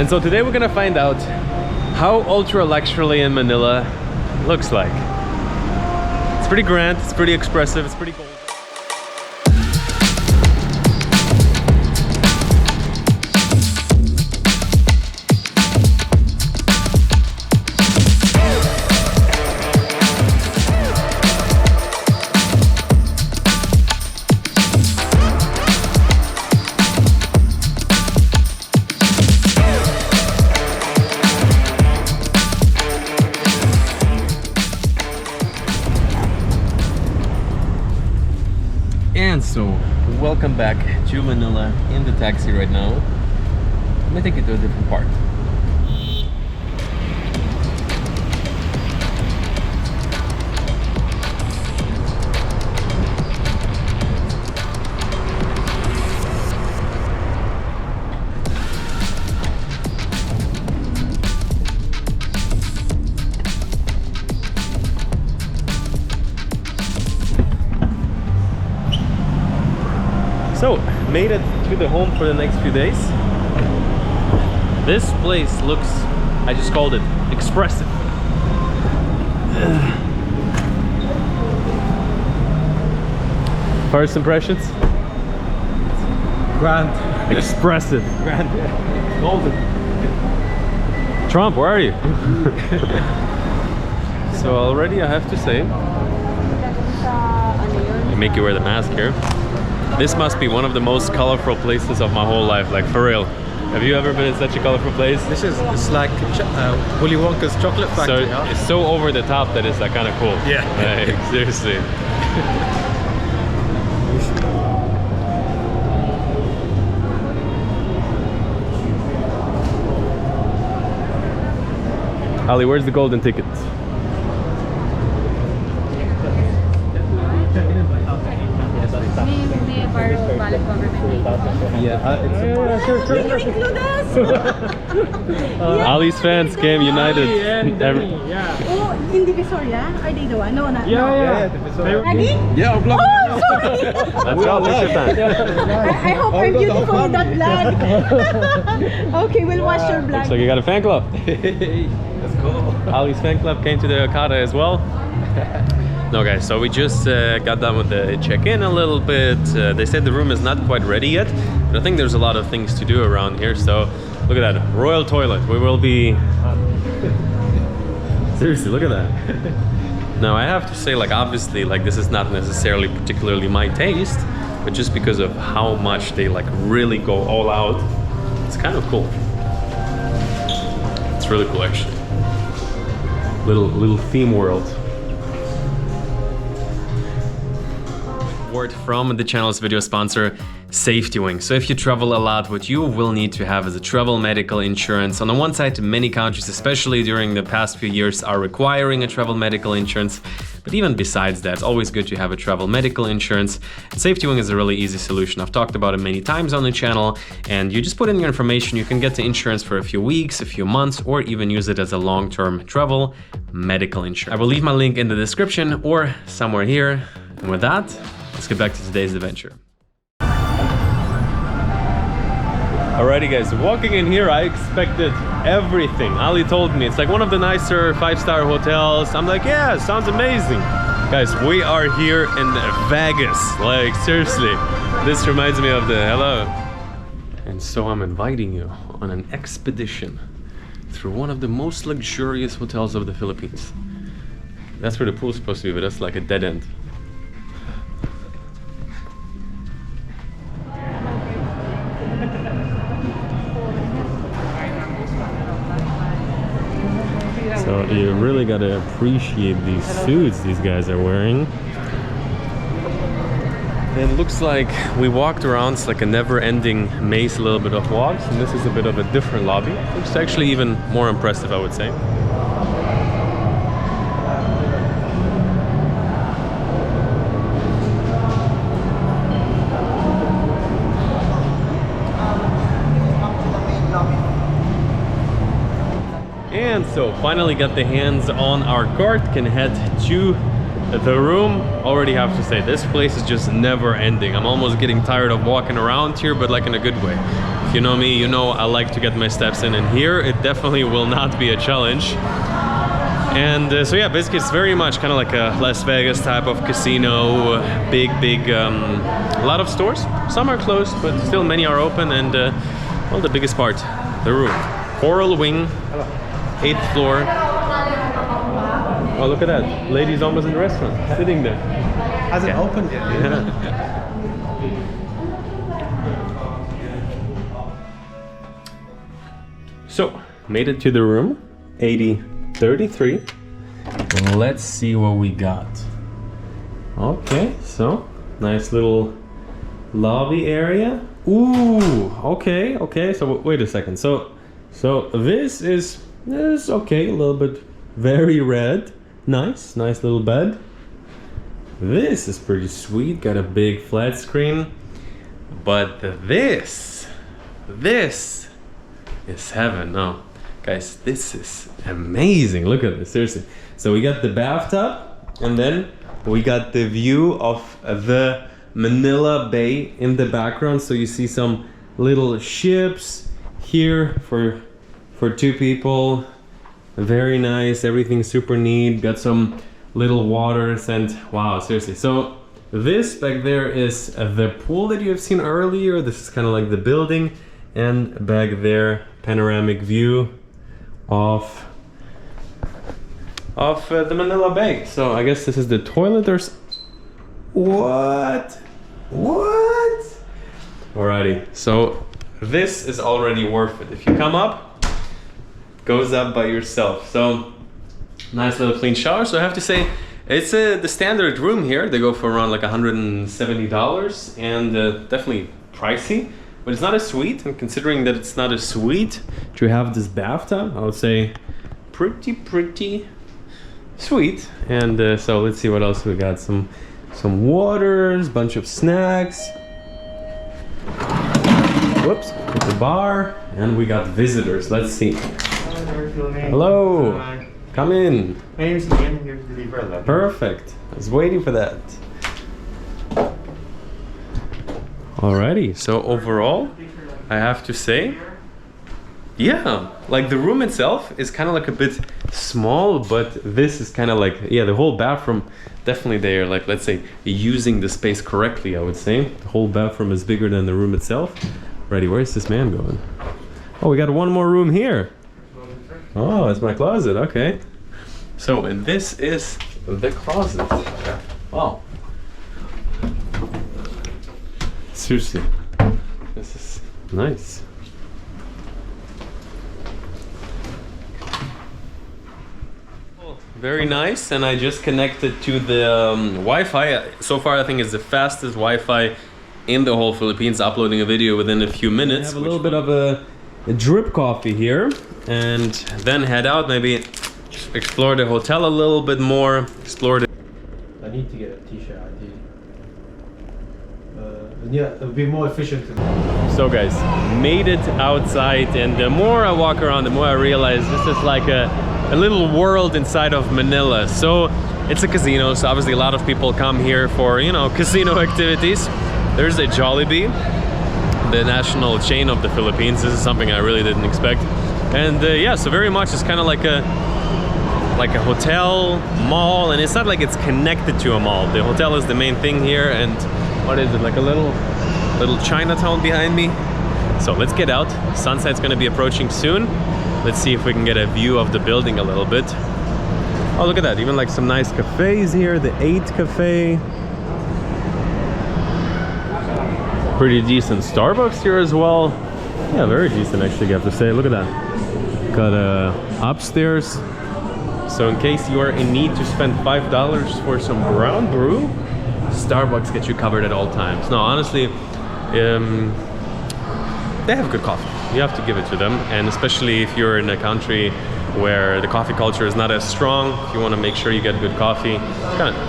And so today we're gonna find out how ultra luxury in Manila looks like. It's pretty grand, it's pretty expressive, it's pretty cool. And so, welcome back to Manila in the taxi right now. Let me take you to a different part. So, made it to the home for the next few days. This place looks, I just called it, expressive. First impressions? Grand. Expressive. Grand, yeah. Golden. Trump, where are you? So already I have to say, I make you wear the mask here. This must be one of the most colorful places of my whole life, like for real. Have you ever been in such a colorful place? This is, it's like Willy Wonka's chocolate factory. So it's so over the top that it's like kind of cool. Yeah. Like, seriously. Ali, where's the golden ticket? Ali's fans came united. Oh, in Divisoria? Are they the one? No, not. Yeah. Yeah, I'm vlogging. Oh, sorry. Let's go, Mr. Fan. I hope I'm beautiful in that vlog. Okay, we'll watch your vlog. So you got a fan club. Let's go. Ali's fan club came to the Okada as well. No guys, so we just got done with the check-in a little bit. They said the room is not quite ready yet, but I think there's a lot of things to do around here. So look at that, royal toilet. We will be... Seriously, look at that. Now I have to say, like, obviously, like, this is not necessarily particularly my taste, but just because of how much they like really go all out, it's kind of cool. It's really cool actually. Little theme world. Word from the channel's video sponsor, Safety Wing. So if you travel a lot, what you will need to have is a travel medical insurance. On the one side, many countries, especially during the past few years, are requiring a travel medical insurance. But even besides that, it's always good to have a travel medical insurance. And Safety Wing is a really easy solution. I've talked about it many times on the channel, and you just put in your information. You can get the insurance for a few weeks, a few months, or even use it as a long-term travel medical insurance. I will leave my link in the description or somewhere here. And with that, let's get back to today's adventure. Alrighty guys, walking in here I expected everything. Ali told me it's like one of the nicer 5-star hotels. I'm like, yeah, sounds amazing. Guys, we are here in Vegas. Like, seriously, this reminds me of the hello. And so I'm inviting you on an expedition through one of the most luxurious hotels of the Philippines. That's where the pool's supposed to be, but that's like a dead end. So you really gotta appreciate these suits these guys are wearing. And it looks like we walked around, it's like a never-ending maze, a little bit of walks, and this is a bit of a different lobby, which is actually even more impressive, I would say. And so finally got the hands on our cart, can head to the room. Already have to say, this place is just never ending. I'm almost getting tired of walking around here, but like in a good way. If you know me, you know I like to get my steps in, and here it definitely will not be a challenge. And so yeah, basically it's very much kind of like a Las Vegas type of casino, big, a lot of stores. Some are closed, but still many are open, and well, the biggest part, the room. Coral Wing, 8th floor. Oh, look at that. Lady's almost in the restaurant, sitting there. Hasn't opened yet. Yeah. So, made it to the room, 8033. Let's see what we got. Okay, so nice little lobby area. Ooh, okay. So wait a second. So this is okay, a little bit very red. Nice little bed. This is pretty sweet. Got a big flat screen. But this is heaven. No, guys, this is amazing. Look at this, seriously. So we got the bathtub, and then we got the view of the Manila Bay in the background. So you see some little ships here for 2 people. Very nice, everything super neat. Got some little waters, and wow, seriously. So this back there is the pool that you have seen earlier. This is kind of like the building, and back there, panoramic view of the Manila Bay. So I guess this is the toilet or what? Alrighty, so this is already worth it. If you come up, goes up by yourself. So nice little clean shower. So I have to say, it's the standard room here. They go for around like $170, and definitely pricey. But it's not a suite, and considering that it's not a suite to have this bathtub, I would say pretty sweet. And so let's see what else we got. Some waters, bunch of snacks. Whoops, it's a bar, and we got visitors. Let's see. Hello. Hi. Come in. My name is Ian. I'm here to deliver a luggage. Perfect. I was waiting for that. Alrighty, so overall, I have to say, yeah, like the room itself is kind of like a bit small, but this is kind of like, yeah, the whole bathroom, definitely they are like, let's say, using the space correctly, I would say. The whole bathroom is bigger than the room itself. Ready, where's this man going? Oh, we got one more room here. Oh, it's my closet, okay. So, and this is the closet. Wow. Seriously, this is nice. Very nice, and I just connected to the Wi-Fi. So far, I think it's the fastest Wi-Fi in the whole Philippines, uploading a video within a few minutes. I have a little bit of a drip coffee here, and then head out, maybe explore the hotel a little bit more, explore the... I need to get a t-shirt. Yeah, it'll be more efficient. So guys, made it outside, and the more I walk around, the more I realize this is like a little world inside of Manila. So it's a casino, so obviously a lot of people come here for, you know, casino activities. There's a Jollibee, the national chain of the Philippines. This is something I really didn't expect. And yeah, so very much it's kind of like a hotel, mall, and it's not like it's connected to a mall. The hotel is the main thing here, and what is it, like a little Chinatown behind me. So let's get out. Sunset's gonna be approaching soon. Let's see if we can get a view of the building a little bit. Oh, look at that, even like some nice cafes here, the 8 Cafe. Pretty decent Starbucks here as well. Yeah, very decent actually, I have to say. Look at that. Got upstairs. So in case you are in need to spend $5 for some brown brew, Starbucks gets you covered at all times. No, honestly, they have good coffee. You have to give it to them, and especially if you're in a country where the coffee culture is not as strong, if you want to make sure you get good coffee, kind of.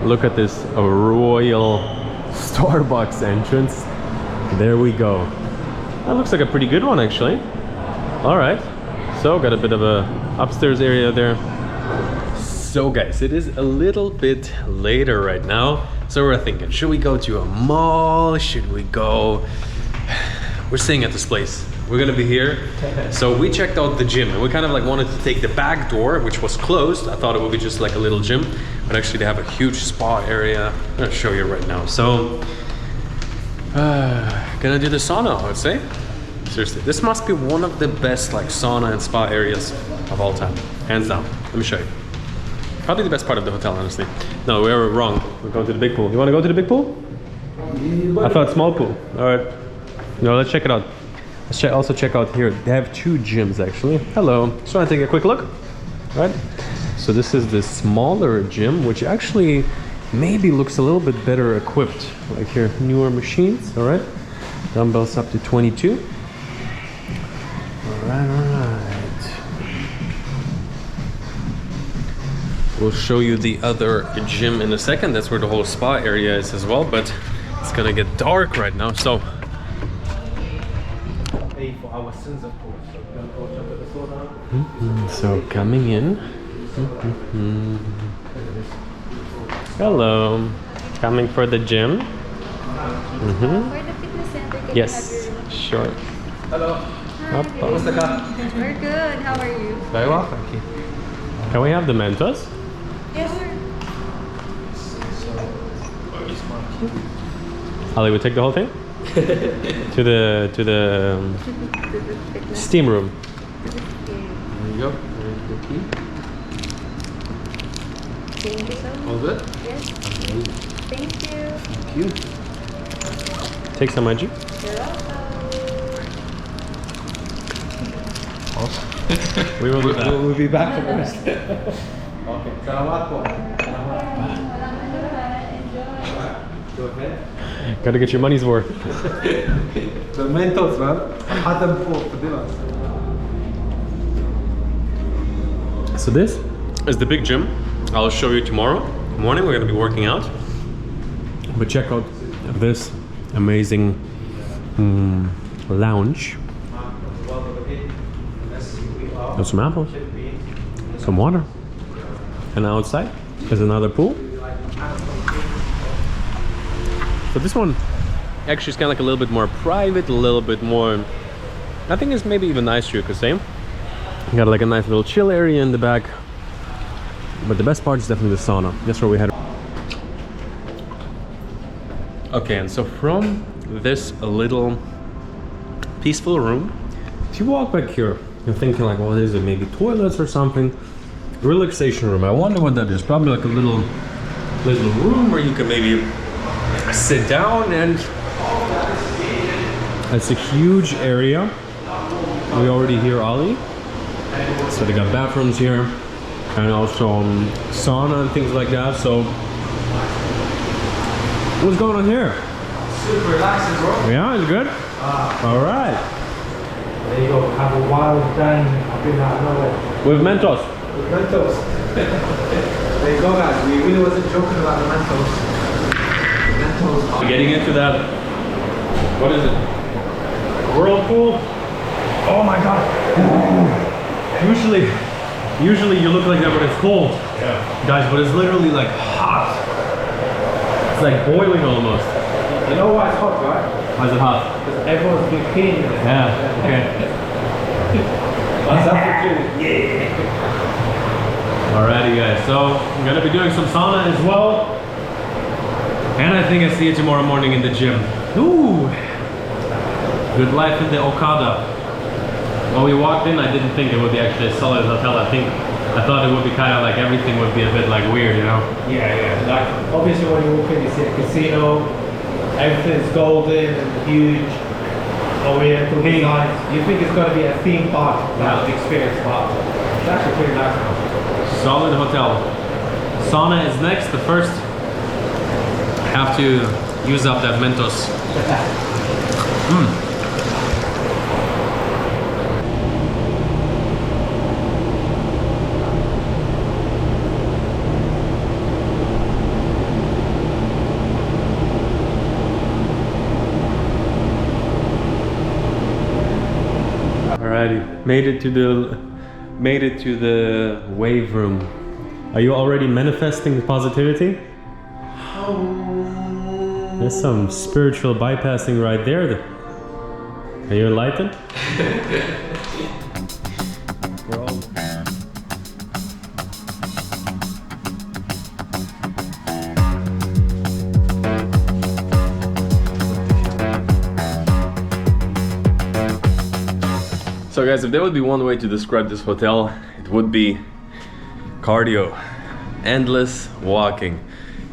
Look at this royal Starbucks entrance. There we go. That looks like a pretty good one actually. All right, so got a bit of a upstairs area there. So guys, it is a little bit later right now. So we're thinking, should we go to a mall? Should we go? We're staying at this place. We're gonna be here. So we checked out the gym and we kind of like wanted to take the back door, which was closed. I thought it would be just like a little gym, but actually they have a huge spa area. I'm gonna show you right now. So, gonna do the sauna, I would say. Seriously, this must be one of the best like sauna and spa areas of all time. Hands down. Let me show you. Probably the best part of the hotel, honestly. No, we were wrong. We're going to the big pool. You wanna go to the big pool? I thought small pool. All right. No, let's check it out. Let's also check out here. They have 2 gyms actually. Hello. Just want to take a quick look. All right. So this is the smaller gym, which actually maybe looks a little bit better equipped. Like here, newer machines. All right. Dumbbells up to 22. All right. We'll show you the other gym in a second. That's where the whole spa area is as well. But it's gonna get dark right now. So. For our sins, of course. So we're gonna go jump at the sauna. So coming in. Hello. Coming for the gym. For the fitness center, can Yes. you have Sure. Hello. What's the car? your... We're good. How are you? Very well, thank you. Can we have the Mentos? Yes. Ali, we take the whole thing? to the steam room. There you go. There's the key. Thank you so much. All good? Yes. Thank you. Thank you. Take some Maggi. You're welcome. We will do that. We'll be back for the rest. Okay. Salamat po. You okay? Gotta get your money's worth. The Mentos, man. I had them for dinner. So this is the big gym. I'll show you tomorrow morning. We're gonna be working out. But check out this amazing lounge. There's some apples, some water, and outside there's another pool. So this one actually is kind of like a little bit more private, a little bit more, I think it's maybe even nicer, you could say. Got like a nice little chill area in the back. But the best part is definitely the sauna. That's where we had. Okay, and so from this little peaceful room, if you walk back here, you're thinking like, what is it? Maybe toilets or something? Relaxation room. I wonder what that is. Probably like a little room where you can maybe sit down, and it's a huge area. We already hear Ali. So they got bathrooms here and also sauna and things like that. So what's going on here? Super relaxing, bro. Yeah, it's good. All right. There you go. Have a wild day up in that nowhere. With Mentos. With Mentos. There you go, guys. We really wasn't joking about the Mentos. Getting into that, what is it? Whirlpool? Oh my god. Usually you look like that, but it's cold. Yeah. Guys, but it's literally like hot. It's like boiling almost. You know why it's hot, right? Why is it hot? Because everyone's been peeing. Yeah, okay. That's the truth. Alrighty guys, so I'm gonna be doing some sauna as well. And I think I see you tomorrow morning in the gym. Ooh! Good life in the Okada. When we walked in, I didn't think it would be actually a solid hotel. I thought it would be kind of like everything would be a bit like weird, you know? Yeah. Like, obviously when you walk in, you see a casino. Everything's golden and huge. Oriental design. You think it's going to be a theme park, not an experience park. It's actually pretty nice. Solid hotel. Sauna is next. The first, have to use up that Mentos. Alrighty, made it to the wave room. Are you already manifesting positivity? There's some spiritual bypassing right there. Are you enlightened? So guys, if there would be one way to describe this hotel, it would be cardio. Endless walking.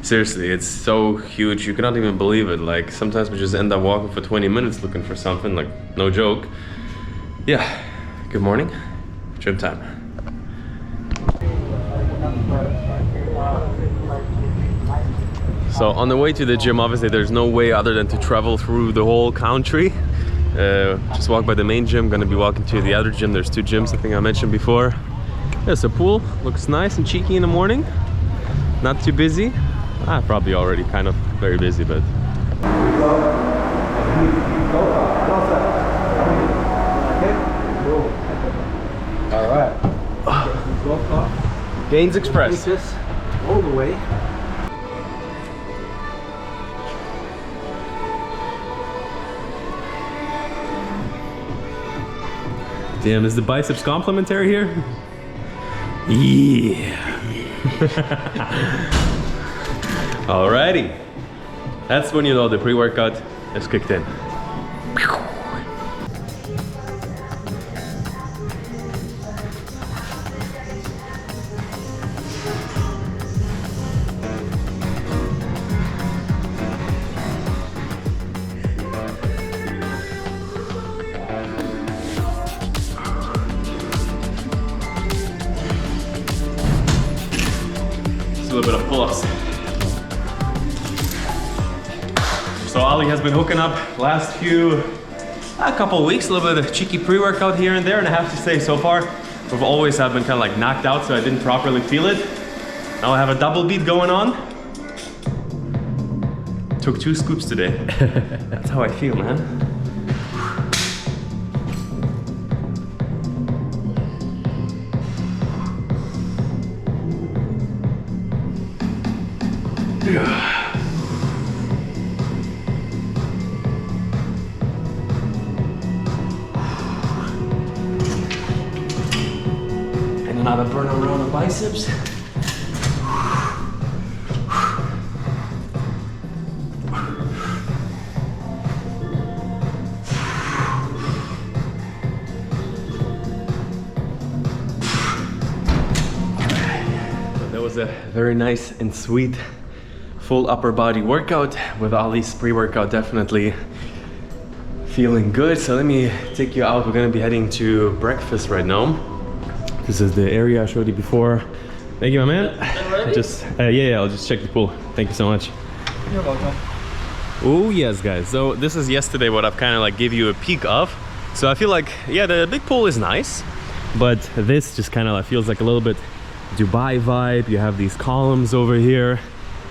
Seriously, it's so huge, you cannot even believe it. Like, sometimes we just end up walking for 20 minutes looking for something, like, no joke. Yeah, good morning, gym time. So on the way to the gym, obviously there's no way other than to travel through the whole country. Just walk by the main gym, gonna be walking to the other gym. There's 2 gyms, I think I mentioned before. There's a pool, looks nice and cheeky in the morning. Not too busy. Probably already kind of very busy, but... Alright. Gains Express. All the way. Damn, is the biceps complimentary here? Yeah. Alrighty. That's when you know the pre-workout is kicked in. A little bit of pull-ups. So Ali has been hooking up last a couple weeks, a little bit of cheeky pre-workout here and there, and I have to say so far we've always have been kind of like knocked out, so I didn't properly feel it. Now I have a double beat going on. Took 2 scoops today. That's how I feel, man. And another burn around the biceps. That was a very nice and sweet full upper body workout with Ali's pre-workout. Definitely feeling good. So let me take you out. We're gonna be heading to breakfast right now. This is the area I showed you before. Thank you, my man. Yeah, I'll just check the pool. Thank you so much. You're welcome. Oh yes, guys. So this is yesterday what I've kind of like give you a peek of. So I feel like, yeah, the big pool is nice, but this just kind of like feels like a little bit Dubai vibe. You have these columns over here.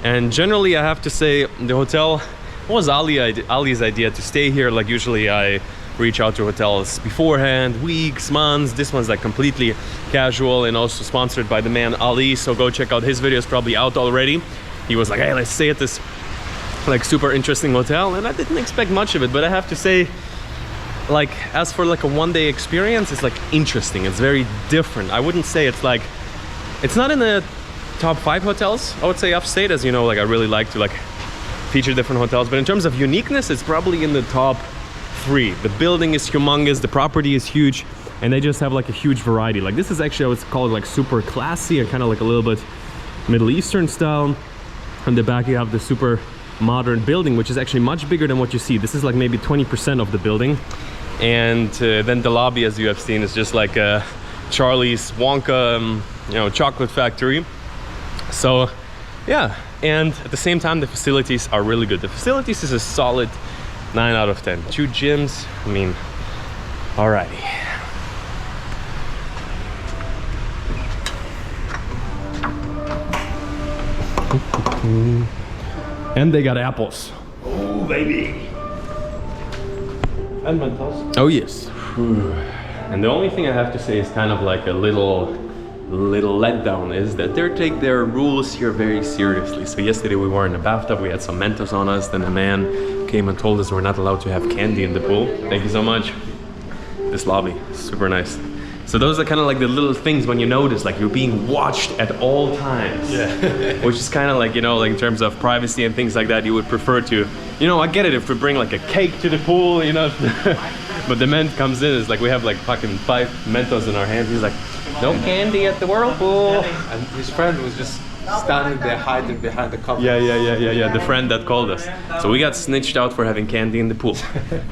And generally, I have to say, the hotel was Ali's idea to stay here. Like usually I reach out to hotels beforehand, weeks, months. This one's like completely casual and also sponsored by the man Ali. So go check out his videos, probably out already. He was like, hey, let's stay at this like super interesting hotel. And I didn't expect much of it, but I have to say, like, as for like a one-day experience, it's like interesting. It's very different. I wouldn't say it's like, it's not in the top 5 hotels, I would say, I've stayed. As you know, like I really like to like feature different hotels, but in terms of uniqueness, it's probably in the top 3. The building is humongous, the property is huge, and they just have like a huge variety. Like this is actually, I would call it like super classy and kind of like a little bit Middle Eastern style. On the back you have the super modern building, which is actually much bigger than what you see. This is like maybe 20% of the building. And then the lobby, as you have seen, is just like a Charlie's Wonka, you know, chocolate factory. So yeah, and at the same time the facilities are really good. The facilities is a solid 9 out of 10. 2 gyms, I mean, alrighty. And they got apples. Oh, baby. And Mentos. Oh yes. And the only thing I have to say is kind of like a little little letdown is that they take their rules here very seriously. So yesterday we were in the bathtub, we had some Mentos on us, then a man came and told us we're not allowed to have candy in the pool. Thank you so much. This lobby, super nice. So those are kind of like the little things when you notice, like you're being watched at all times. Yeah. Which is kind of like, you know, like in terms of privacy and things like that, you would prefer to, you know, I get it if we bring like a cake to the pool, you know. But the man comes in, it's like we have like fucking 5 Mentos in our hands. He's like, no candy at the whirlpool. And his friend was just standing there hiding behind the couple. Yeah, the friend that called us. So we got snitched out for having candy in the pool.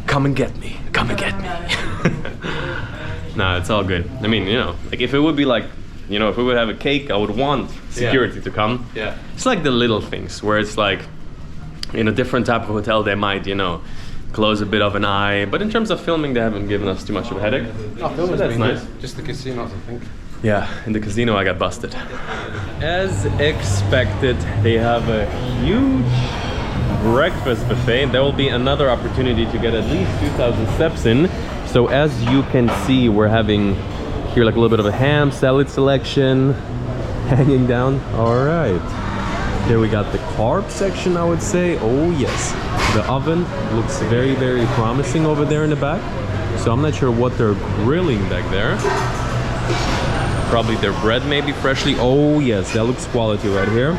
Come and get me, come and get me. Nah, it's all good. I mean, you know, like if it would be like, you know, if we would have a cake, I would want security to come. Yeah. It's like the little things where it's like, in a different type of hotel, they might, you know, close a bit of an eye. But in terms of filming, they haven't given us too much of a headache. So that's nice. Just the casinos, I think. Yeah, in the casino I got busted. As expected, they have a huge breakfast buffet. There will be another opportunity to get at least 2,000 steps in. So as you can see, we're having here like a little bit of a ham salad selection hanging down. All right. Here we got the carb section, I would say. Oh yes. The oven looks very, very promising over there in the back. So I'm not sure what they're grilling back there. Probably their bread maybe freshly. Oh yes, that looks quality right here.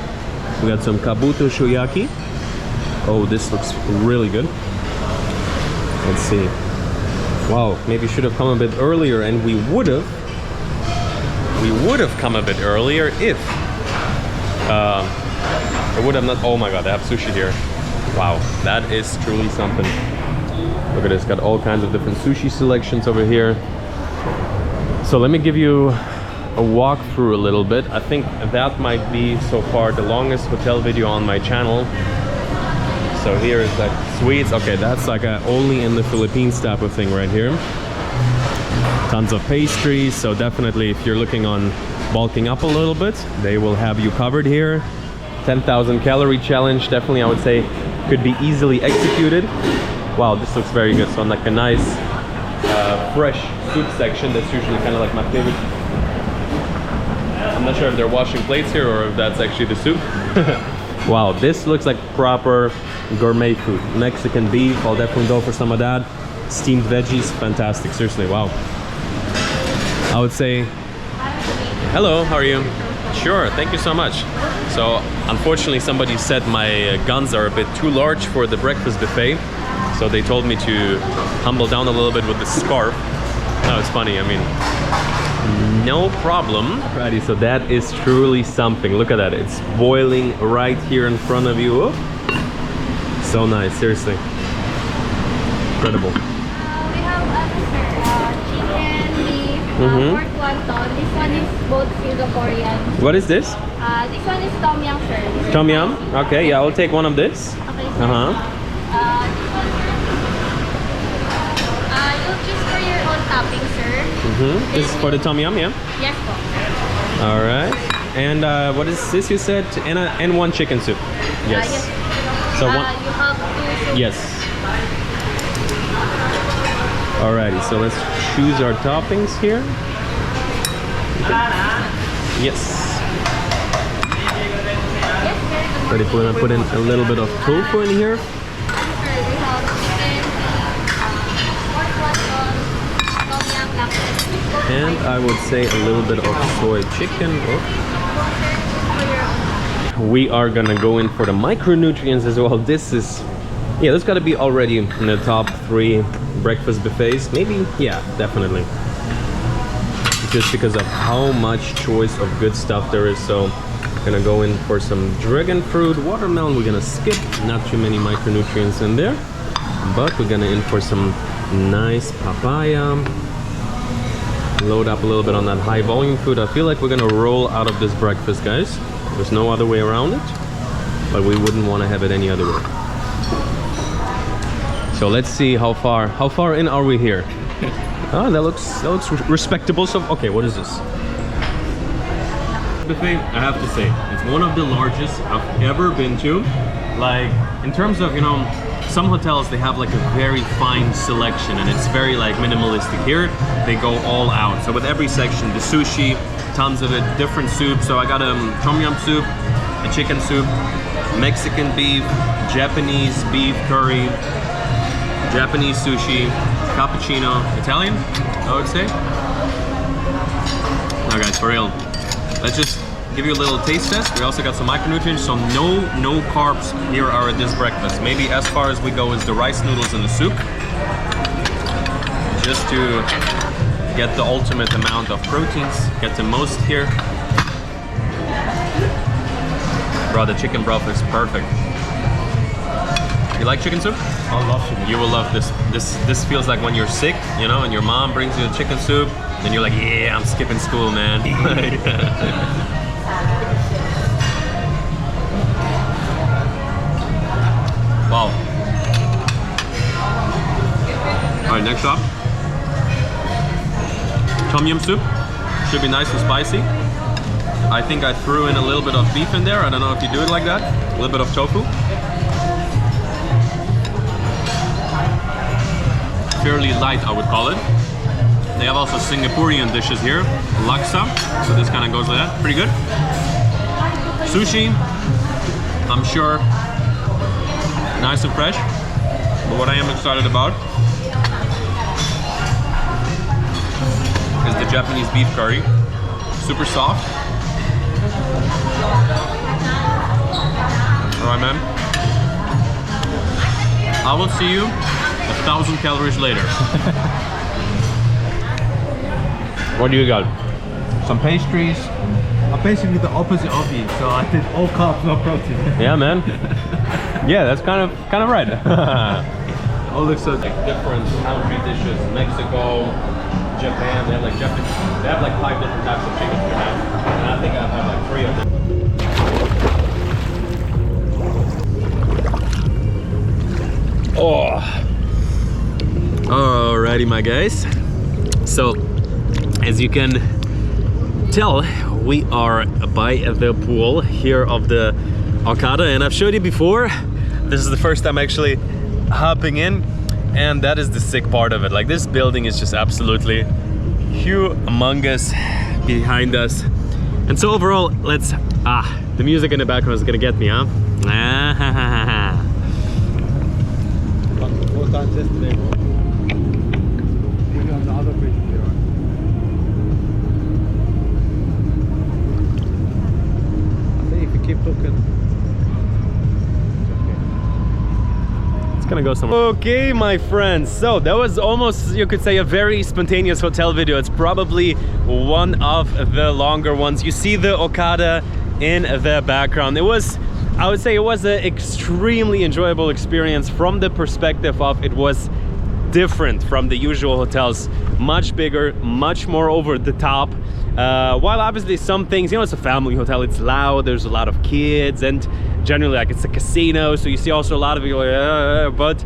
We got some kabuto shoyaki. Oh, this looks really good. Let's see. Wow, maybe should have come a bit earlier, and we would have come a bit earlier if it would have not. Oh my god, they have sushi here. Wow, that is truly something. Look at this, got all kinds of different sushi selections over here. So let me give you a walkthrough a little bit. I think that might be so far the longest hotel video on my channel. So here is like sweets. Okay, that's like a only in the Philippines type of thing right here. Tons of pastries. So definitely if you're looking on bulking up a little bit, they will have you covered here. 10,000 calorie challenge, definitely I would say could be easily executed. Wow, this looks very good. So on like a nice fresh soup section, that's usually kind of like my favorite. I'm not sure if they're washing plates here or if that's actually the soup. Wow, this looks like proper gourmet food. Mexican beef, I'll definitely go for some of that. Steamed veggies, fantastic, seriously, wow. I would say, hello, how are you? Sure, thank you so much. So, unfortunately somebody said my guns are a bit too large for the breakfast buffet. So they told me to humble down a little bit with the scarf. No, it's funny, I mean, no problem. Alrighty, so that is truly something. Look at that, it's boiling right here in front of you. Oh. So nice, seriously. Incredible. We have chicken, beef, pork wonton. This one is both Singaporean. What is this? This one is tom yum, sir. Tom yum? Okay, yeah, I'll take one of this. Okay, sir. This one, sir. You'll choose for your own topping, sir. This is for the tom yum, yeah? Yes, po. All right. And what is this you said? And one chicken soup. Yes. Yes. So one. You have 2 soups. Yes. Alrighty, so let's choose our toppings here. Yes. Yes, sir. Ready to put in a little bit of tofu in here. Sir, we have chicken, pork wonton, tom yum, black pepper. And I would say a little bit of soy chicken. Oh. We are gonna go in for the micronutrients as well. This is, yeah, this gotta be already in the top 3 breakfast buffets. Maybe, yeah, definitely. Just because of how much choice of good stuff there is. So, gonna go in for some dragon fruit, watermelon. We're gonna skip, not too many micronutrients in there. But we're gonna in for some nice papaya. Load up a little bit on that high volume food. I feel like we're gonna roll out of this breakfast, guys. There's no other way around it, but we wouldn't want to have it any other way. So let's see how far in are we here? Oh, that looks respectable. So okay, what is this? Buffet, I have to say, it's one of the largest I've ever been to. Like in terms of, you know, some hotels they have like a very fine selection and it's very like minimalistic. Here they go all out. So with every section, the sushi, tons of it, different soups. So I got a tom yum soup, a chicken soup, Mexican beef, Japanese beef curry, Japanese sushi, cappuccino, Italian, I would say. Now guys, for real, let's just give you a little taste test. We also got some micronutrients, so no carbs here are at this breakfast. Maybe as far as we go is the rice noodles and the soup, just to get the ultimate amount of proteins, get the most here. Bro, the chicken broth is perfect. You like chicken soup? I love chicken. You will love this. This feels like when you're sick, you know, and your mom brings you a chicken soup, and you're like, yeah, I'm skipping school, man. Wow. All right, next up. Tom yum soup. Should be nice and spicy. I think I threw in a little bit of beef in there. I don't know if you do it like that. A little bit of tofu. Fairly light, I would call it. They have also Singaporean dishes here. Laksa. So this kind of goes with that. Pretty good. Sushi. I'm sure nice and fresh. But what I am excited about is the Japanese beef curry. Super soft. Alright, man. I will see you 1,000 calories later. What do you got? Some pastries. I'm basically the opposite of you, so I did all carbs, no protein. Yeah, man. Yeah, that's kind of right. All looks so Like different country dishes, Mexico, Japan. They have like Japanese. They have like 5 different types of chicken in Japan, and I think I have like 3 of them. Oh. Alrighty, my guys. So, as you can tell, we are by the pool here of the Okada, and I've showed you before. This is the first time actually hopping in, and that is the sick part of it. Like, this building is just absolutely humongous behind us. And so overall, let's the music in the background is gonna get me, huh? 4 times yesterday, bro. Even on the other bridge here. I think if you keep looking. It's gonna go somewhere. Okay, my friends, so that was almost, you could say, a very spontaneous hotel video. It's probably one of the longer ones. You see the Okada in the background. It was, I would say, it was an extremely enjoyable experience from the perspective of it was different from the usual hotels. Much bigger, much more over the top. While obviously some things, you know, it's a family hotel, it's loud, there's a lot of kids, and generally like it's a casino, so you see also a lot of people like, but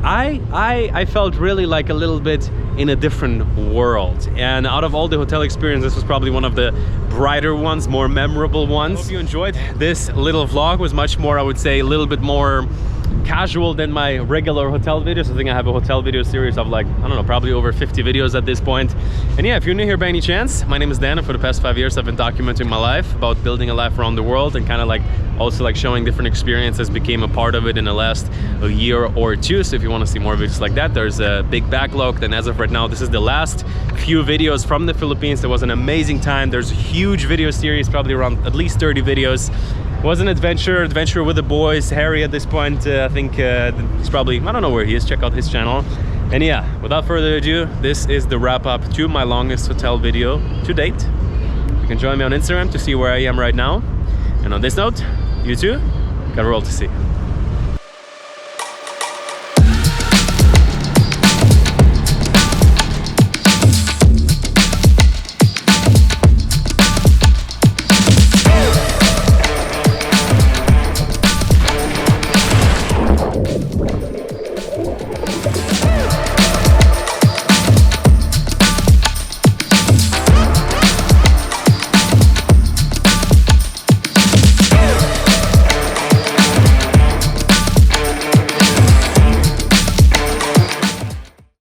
I felt really like a little bit in a different world. And out of all the hotel experience, this was probably one of the brighter ones, more memorable ones. I hope you enjoyed this little vlog. It was much more, I would say, a little bit more casual than my regular hotel videos. I think I have a hotel video series of like, I don't know, probably over 50 videos at this point. And yeah, if you're new here by any chance, my name is Dan, and for the past 5 years I've been documenting my life, about building a life around the world, and kind of like also like showing different experiences became a part of it in the last year or two. So if you want to see more videos like that, there's a big backlog. Then as of right now, this is the last few videos from the Philippines. It was an amazing time. There's a huge video series, probably around at least 30 videos. It was an adventure with the boys. Harry at this point, I think he's probably, I don't know where he is, check out his channel. And yeah, without further ado, this is the wrap up to my longest hotel video to date. You can join me on Instagram to see where I am right now. And on this note, you too, got a roll to see.